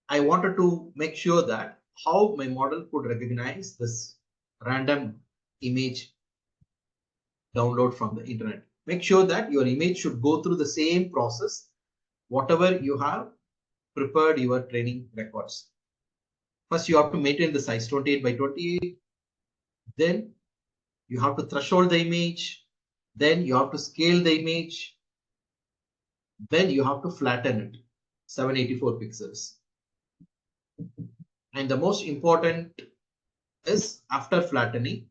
I wanted to make sure that how my model could recognize this random image download from the internet. Make sure that your image should go through the same process, whatever you have prepared your training records. First, you have to maintain the size 28 by 28. Then you have to threshold the image. Then you have to scale the image. Then you have to flatten it, 784 pixels. And the most important is after flattening,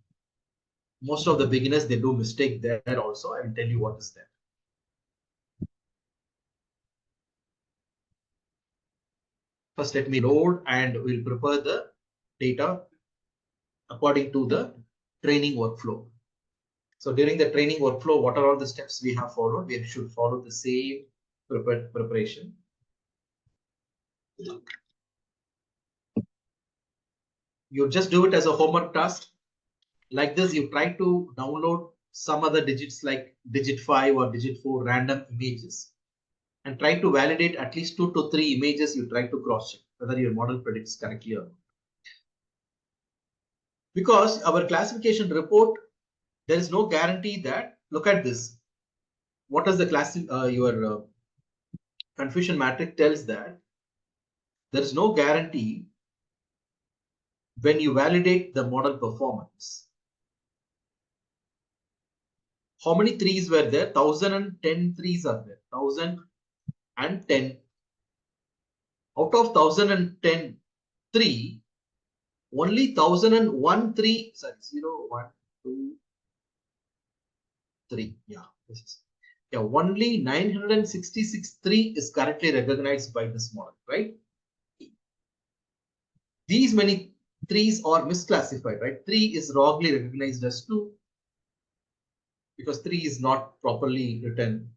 most of the beginners, they do mistake there also. I will tell you what is there. First, let me load and we'll prepare the data according to the training workflow. So during the training workflow, what are all the steps we have followed? We should follow the same preparation. You just do it as a homework task. Like this, you try to download some other digits like digit 5 or digit 4 random images and try to validate at least 2 to 3 images. You try to cross check whether your model predicts correctly or not. Because our classification report, there is no guarantee that, look at this. What does the your confusion matrix tells that there is no guarantee when you validate the model performance. How many threes were there? 1010 threes are there. 1010. Out of 1010 3, only 1001 3, sorry, 0, 1, 2, 3. Yeah, this is. Yeah, only 966 3 is correctly recognized by this model, right? These many 3s are misclassified, right? 3 is wrongly recognized as 2 because 3 is not properly written.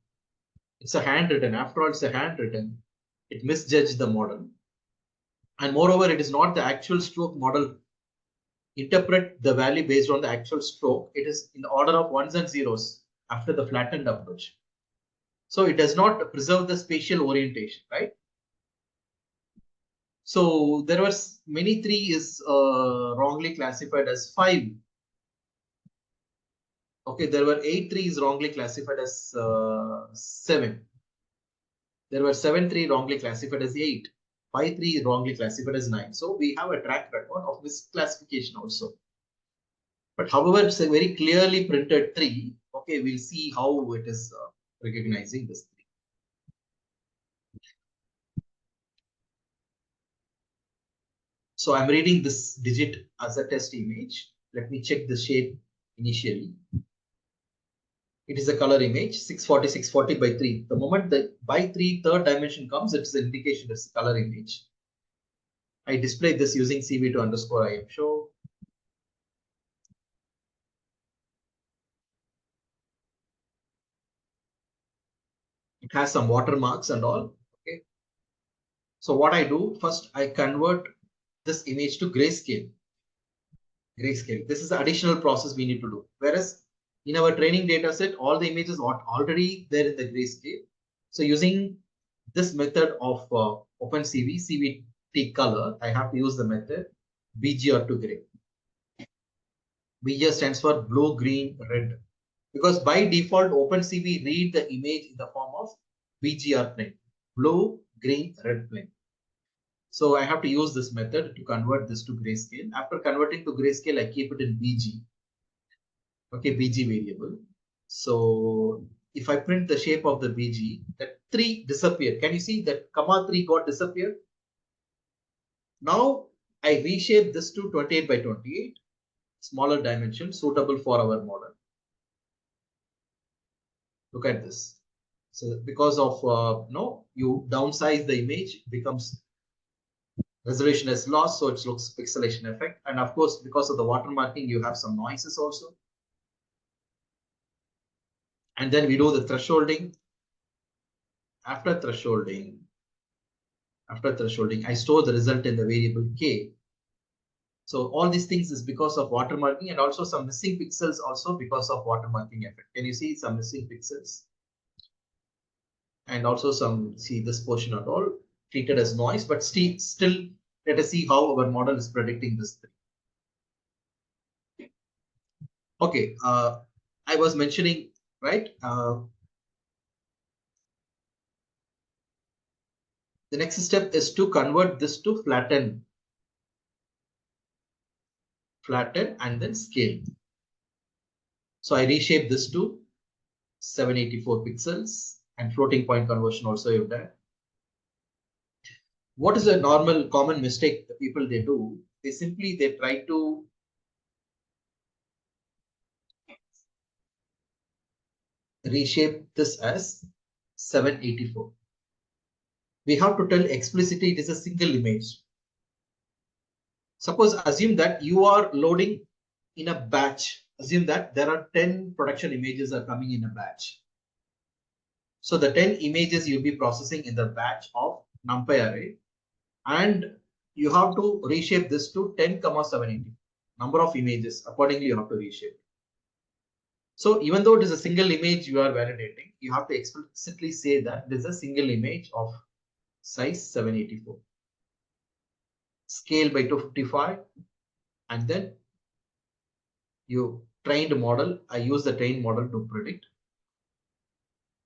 It's a handwritten. After all, it's a handwritten. It misjudged the model. And moreover, it is not the actual stroke model. Interpret the value based on the actual stroke. It is in the order of ones and zeros after the flattened approach. So it does not preserve the spatial orientation, right? So there was many 3 is wrongly classified as 5. Okay, there were 8 3 is wrongly classified as 7. There were 7 3 wrongly classified as 8. 5 3 is wrongly classified as 9. So we have a track record of misclassification also. But however, it's a very clearly printed 3. Okay, we'll see how it is recognizing this 3. So I'm reading this digit as a test image. Let me check the shape initially. It is a color image, 640, 640 by 3. The moment the by 3 third dimension comes, it's an indication it's a color image. I display this using CV2 underscore IM show. It has some watermarks and all. Okay. So what I do, first I convert this image to grayscale. Grayscale. This is the additional process we need to do. Whereas in our training data set, all the images are already there in the grayscale. So using this method of OpenCV, CVT color, I have to use the method BGR to gray. BGR stands for blue, green, red. Because by default, OpenCV read the image in the form of BGR plane. Blue, green, red plane. So I have to use this method to convert this to grayscale. After converting to grayscale, I keep it in BG. Okay, BG variable. So if I print the shape of the BG, that 3 disappeared. Can you see that comma 3 got disappeared? Now I reshape this to 28 by 28, smaller dimension, suitable for our model. Look at this. So because of you downsize the image, becomes resolution is lost, so it looks pixelation effect. And of course, because of the watermarking, you have some noises also. And then we do the thresholding. After thresholding, I store the result in the variable K. So all these things is because of watermarking, and also some missing pixels also because of watermarking effect. Can you see some missing pixels? And also some, see this portion at all treated as noise, but still let us see how our model is predicting this thing. Okay, I was mentioning, right? The next step is to convert this to flatten and then scale. So I reshape this to 784 pixels, and floating point conversion also you've done. What is a normal common mistake the people they do? They try to reshape this as 784. We have to tell explicitly it is a single image. Suppose assume that you are loading in a batch. Assume that there are 10 production images are coming in a batch. So the 10 images you'll be processing in the batch of NumPy array, and you have to reshape this to 10, 780. Number of images, accordingly you have to reshape. So even though it is a single image you are validating, you have to explicitly say that it is a single image of size 784. Scale by 255, and then you trained model. I use the trained model to predict.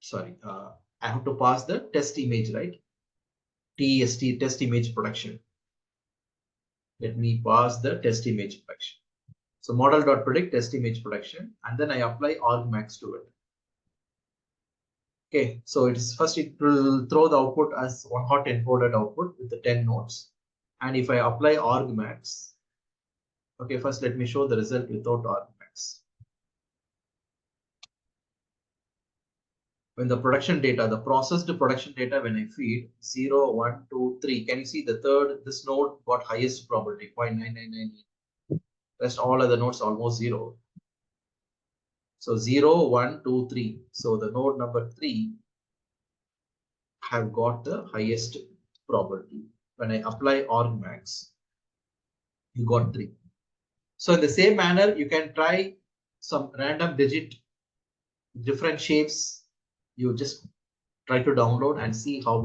Sorry, I have to pass the test image, right? TEST, test image production. Let me pass the test image production. So model.predict test image production, and then I apply argmax to it. Okay, so it's first it will throw the output as one hot encoded output with the 10 nodes. And if I apply argmax, okay, first let me show the result without argmax. When the production data, the processed production data, when I feed 0, 1, 2, 3, can you see the third, this node got highest probability, 0.9998. Rest all other nodes almost 0. So 0, 1, 2, 3. So the node number 3 have got the highest probability. When I apply argmax, you got 3. So in the same manner, you can try some random digit, different shapes. You just try to download and see how